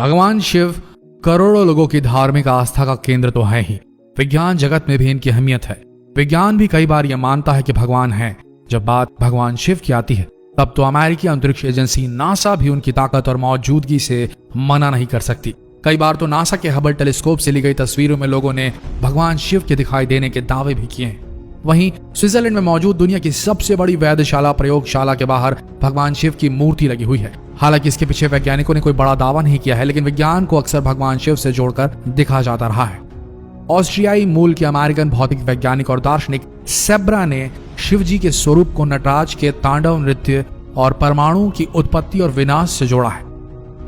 भगवान शिव करोड़ों लोगों की धार्मिक आस्था का केंद्र तो है ही, विज्ञान जगत में भी इनकी अहमियत है। विज्ञान भी कई बार यह मानता है कि भगवान है। जब बात भगवान शिव की आती है तब तो अमेरिकी अंतरिक्ष एजेंसी नासा भी उनकी ताकत और मौजूदगी से मना नहीं कर सकती। कई बार तो नासा के हबल टेलीस्कोप से ली गई तस्वीरों में लोगों ने भगवान शिव के दिखाई देने के दावे भी किए हैं। वहीं स्विट्जरलैंड में मौजूद दुनिया की सबसे बड़ी वैधशाला प्रयोगशाला के बाहर भगवान शिव की मूर्ति लगी हुई है। हालांकि इसके पीछे वैज्ञानिकों ने कोई बड़ा दावा नहीं किया है, लेकिन विज्ञान को अक्सर भगवान शिव से जोड़कर दिखा जाता रहा है। ऑस्ट्रियाई मूल के अमेरिकन भौतिक वैज्ञानिक और दार्शनिक सेब्रा ने शिव जी के स्वरूप को नटराज के तांडव नृत्य और परमाणु की उत्पत्ति और विनाश से जोड़ा है।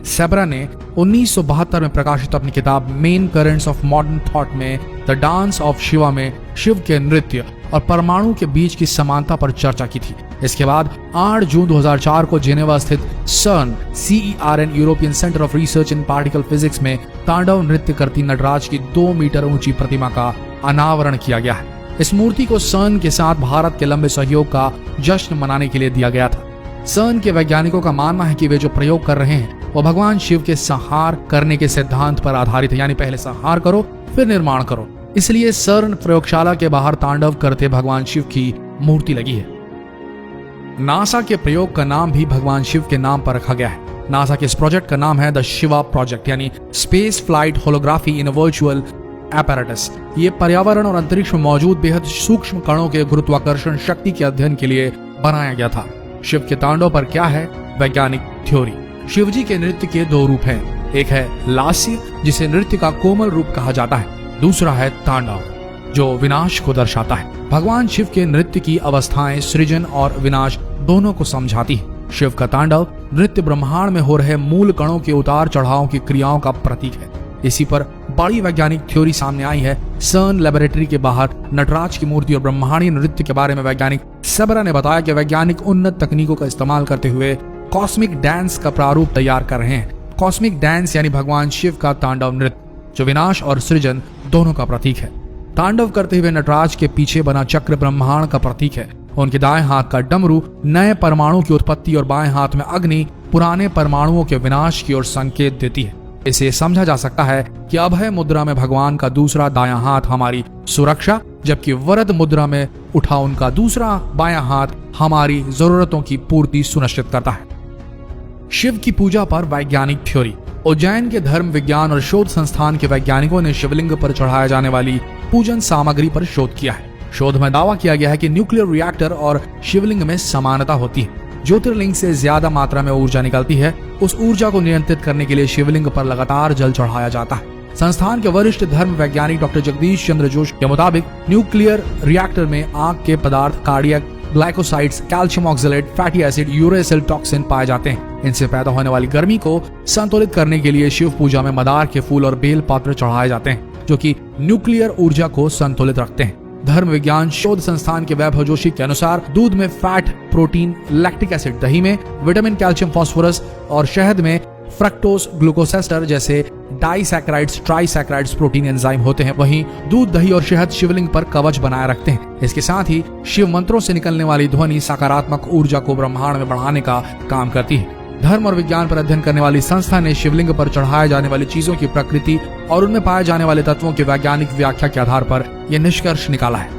सेब्रा ने 1972 में प्रकाशित अपनी किताब main currents of modern thought में द डांस ऑफ शिवा में शिव के नृत्य और परमाणु के बीच की समानता पर चर्चा की थी। इसके बाद 8 जून 2004 को जेनेवा स्थित CERN European centre of research in particle physics में तांडव नृत्य करती नटराज की 2 मीटर ऊंची प्रतिमा का अनावरण किया गया है। इस मूर्ति को CERN के साथ भारत के लंबे सहयोग का जश्न मनाने के लिए दिया गया था। CERN के वैज्ञानिकों का मानना है कि वे जो प्रयोग कर रहे हैं वो भगवान शिव के संहार करने के सिद्धांत पर आधारित है, यानी पहले संहार करो फिर निर्माण करो। इसलिए CERN प्रयोगशाला के बाहर तांडव करते भगवान शिव की मूर्ति लगी है। नासा के प्रयोग का नाम भी भगवान शिव के नाम पर रखा गया है। नासा के इस प्रोजेक्ट का नाम है द शिवा प्रोजेक्ट, यानी स्पेस फ्लाइट होलोग्राफी इन वर्चुअल एपैरेटस। ये पर्यावरण और अंतरिक्ष में मौजूद बेहद सूक्ष्म कणों के गुरुत्वाकर्षण शक्ति के अध्ययन के लिए बनाया गया था। शिव के तांडव पर क्या है वैज्ञानिक थ्योरी। शिव जी के नृत्य के 2 रूप हैं। एक है लास्य, जिसे नृत्य का कोमल रूप कहा जाता है। दूसरा है तांडव, जो विनाश को दर्शाता है। भगवान शिव के नृत्य की अवस्थाएं सृजन और विनाश दोनों को समझाती है। शिव का तांडव नृत्य ब्रह्मांड में हो रहे मूल कणों के उतार चढ़ाव की क्रियाओं का प्रतीक है। इसी पर बड़ी वैज्ञानिक थ्योरी सामने आई है। CERN लैबोरेटरी के बाहर नटराज की मूर्ति और ब्रह्मांडीय नृत्य के बारे में वैज्ञानिक सेब्रा ने बताया कि वैज्ञानिक उन्नत तकनीकों का इस्तेमाल करते हुए कॉस्मिक डांस का प्रारूप तैयार कर रहे हैं। कॉस्मिक डांस यानी भगवान शिव का तांडव नृत्य, जो विनाश और सृजन दोनों का प्रतीक है। तांडव करते हुए नटराज के पीछे बना चक्र ब्रह्मांड का प्रतीक है। उनके दाएं हाथ का डमरू नए परमाणु की उत्पत्ति और बाएं हाथ में अग्नि पुराने परमाणुओं के विनाश की ओर संकेत देती है। इसे समझा जा सकता है कि अभय मुद्रा में भगवान का दूसरा दायां हाथ हमारी सुरक्षा, जबकि वरद मुद्रा में उठा उनका दूसरा बायां हाथ हमारी जरूरतों की पूर्ति सुनिश्चित करता है। शिव की पूजा पर वैज्ञानिक थ्योरी। उज्जैन के धर्म विज्ञान और शोध संस्थान के वैज्ञानिकों ने शिवलिंग पर चढ़ाए जाने वाली पूजन सामग्री पर शोध किया है। शोध में दावा किया गया है कि न्यूक्लियर रिएक्टर और शिवलिंग में समानता होती है। ज्योतिर्लिंग से ज्यादा मात्रा में ऊर्जा निकलती है। उस ऊर्जा को नियंत्रित करने के लिए शिवलिंग पर लगातार जल चढ़ाया जाता है। संस्थान के वरिष्ठ धर्म वैज्ञानिक डॉक्टर जगदीश चंद्र जोशी के मुताबिक न्यूक्लियर रिएक्टर में आग के पदार्थ cardiac glycosides, calcium oxalate, fatty acid, uracil toxin पाए जाते हैं। इनसे पैदा होने वाली गर्मी को संतुलित करने के लिए शिव पूजा में मदार के फूल और बेल पत्र चढ़ाए जाते हैं, जो कि न्यूक्लियर ऊर्जा को संतुलित रखते हैं। धर्म विज्ञान शोध संस्थान के वैभव जोशी के अनुसार दूध में फैट, प्रोटीन, लैक्टिक एसिड, दही में विटामिन, कैल्शियम, फास्फोरस और शहद में फ्रक्टोज, ग्लूकोसेस्टर जैसे डाइसैकेराइड्स, ट्राइसैकेराइड्स प्रोटीन एंजाइम होते हैं। वहीं दूध, दही और शहद शिवलिंग पर कवच बनाए रखते हैं। इसके साथ ही शिव मंत्रों से निकलने वाली ध्वनि सकारात्मक ऊर्जा को ब्रह्मांड में बढ़ाने का काम करती है। धर्म और विज्ञान पर अध्ययन करने वाली संस्था ने शिवलिंग पर चढ़ाए जाने वाली चीजों की प्रकृति और उनमें पाए जाने वाले तत्वों की वैज्ञानिक व्याख्या के आधार पर यह निष्कर्ष निकाला है।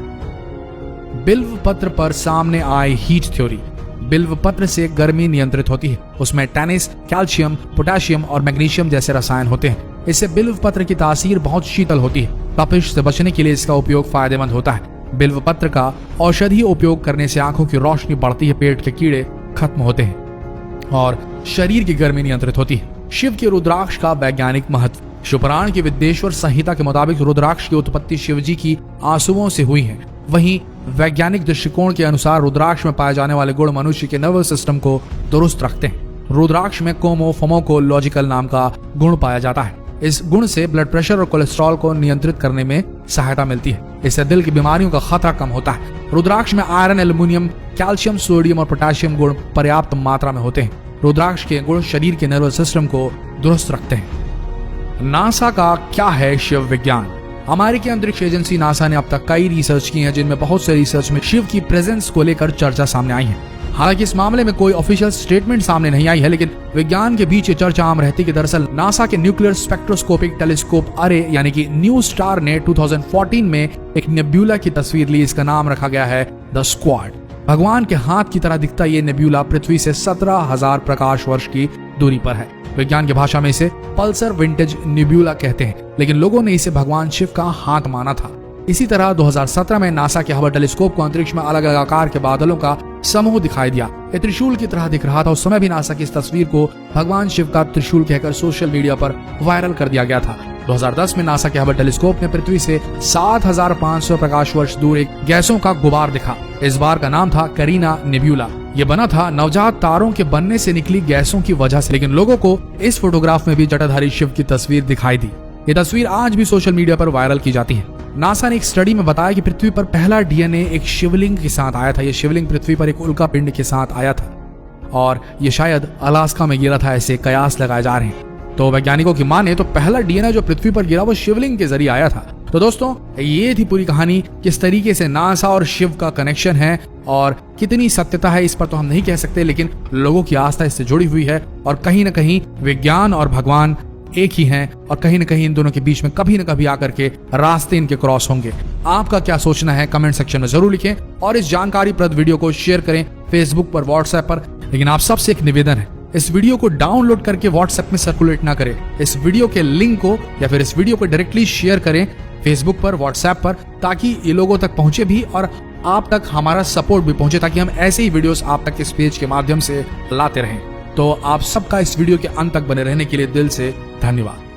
बिल्व पत्र पर सामने आए हीट थ्योरी। बिल्व पत्र से गर्मी नियंत्रित होती है। उसमें टैनिस, कैल्शियम, पोटेशियम और मैग्नीशियम जैसे रसायन होते हैं। इससे बिल्व पत्र की तासीर बहुत शीतल होती है। तपिश से बचने के लिए इसका उपयोग फायदेमंद होता है। बिल्व पत्र का औषधीय उपयोग करने से आंखों की रोशनी बढ़ती है, पेट के कीड़े खत्म होते हैं और शरीर की गर्मी नियंत्रित होती है। शिव के रुद्राक्ष का वैज्ञानिक महत्व। शिवपुराण की विद्येश्वर संहिता के मुताबिक रुद्राक्ष की उत्पत्ति शिव जी की आंसुओं से हुई है। वहीं वैज्ञानिक दृष्टिकोण के अनुसार रुद्राक्ष में पाए जाने वाले गुण मनुष्य के नर्वस सिस्टम को दुरुस्त रखते हैं। रुद्राक्ष में कोमोफोमोकोलॉजिकल नाम का गुण पाया जाता है। इस गुण से ब्लड प्रेशर और कोलेस्ट्रॉल को नियंत्रित करने में सहायता मिलती है। इससे दिल की बीमारियों का खतरा कम होता है। रुद्राक्ष में आयरन, एल्युमिनियम, कैल्शियम, सोडियम और पोटेशियम गुण पर्याप्त मात्रा में होते हैं। रुद्राक्ष के गुण शरीर के नर्वस सिस्टम को दुरुस्त रखते हैं। नासा का क्या है शिव विज्ञान। अमेरिकी अंतरिक्ष एजेंसी नासा ने अब तक कई रिसर्च की है, जिनमें बहुत से रिसर्च में शिव की प्रेजेंस को लेकर चर्चा सामने आई है। हालांकि इस मामले में कोई ऑफिशियल स्टेटमेंट सामने नहीं आई है, लेकिन विज्ञान के बीच ये चर्चा आम रहती कि दरअसल नासा के न्यूक्लियर स्पेक्ट्रोस्कोपिक टेलीस्कोप अरे यानी कि न्यू स्टार ने 2014 में एक नेब्यूला की तस्वीर ली। इसका नाम रखा गया है द स्क्वाड। भगवान के हाथ की तरह दिखता ये नेब्यूला पृथ्वी से 17,000 प्रकाश वर्ष की दूरी पर है। विज्ञान की भाषा में इसे पल्सर विंटेज नेब्यूला कहते हैं, लेकिन लोगों ने इसे भगवान शिव का हाथ माना था। इसी तरह 2017 में नासा के हबल टेलीस्कोप को अंतरिक्ष में अलग अलग आकार के बादलों का समूह दिखाई दिया। ये त्रिशूल की तरह दिख रहा था। उस समय भी नासा की इस तस्वीर को भगवान शिव का त्रिशूल कहकर सोशल मीडिया पर वायरल कर दिया गया था। 2010 में नासा के हबल टेलीस्कोप ने पृथ्वी से 7,500 प्रकाश वर्ष दूर एक गैसों का गुबार दिखा। इस बार का नाम था करीना नेब्यूला। ये बना था नवजात तारों के बनने से निकली गैसों की वजह से, लेकिन लोगों को इस फोटोग्राफ में भी जटाधारी शिव की तस्वीर दिखाई दी। ये तस्वीर आज भी सोशल मीडिया पर वायरल की जाती है। नासा ने एक स्टडी में बताया कि पृथ्वी पर पहला डीएनए एक शिवलिंग के साथ आया था। यह शिवलिंग पृथ्वी पर एक उल्का पिंड के साथ आया था और ये शायद अलास्का में गिरा था, ऐसे कयास लगाए जा रहे हैं। तो वैज्ञानिकों की माने तो पहला डीएनए जो पृथ्वी पर गिरा वो शिवलिंग के जरिए आया था। तो दोस्तों, ये थी पूरी कहानी। किस तरीके से नासा और शिव का कनेक्शन है और कितनी सत्यता है इस पर तो हम नहीं कह सकते, लेकिन लोगों की आस्था इससे जुड़ी हुई है और कहीं ना कहीं विज्ञान और भगवान एक ही हैं और कहीं न कहीं इन दोनों के बीच में कभी न कभी आकर के रास्ते इनके क्रॉस होंगे। आपका क्या सोचना है कमेंट सेक्शन में जरूर लिखें और इस जानकारीप्रद वीडियो को शेयर करें फेसबुक पर, व्हाट्सएप पर। लेकिन आप सबसे एक निवेदन है, इस वीडियो को डाउनलोड करके व्हाट्सएप में सर्कुलेट ना करें। इस वीडियो के लिंक को या फिर इस वीडियो को डायरेक्टली शेयर करें फेसबुक पर, व्हाट्सएप पर, ताकि ये लोगों तक पहुंचे भी और आप तक हमारा सपोर्ट भी पहुंचे, ताकि हम ऐसे ही वीडियोस आप तक इस पेज के माध्यम से लाते रहें। तो आप सबका इस वीडियो के अंत तक बने रहने के लिए दिल से धन्यवाद।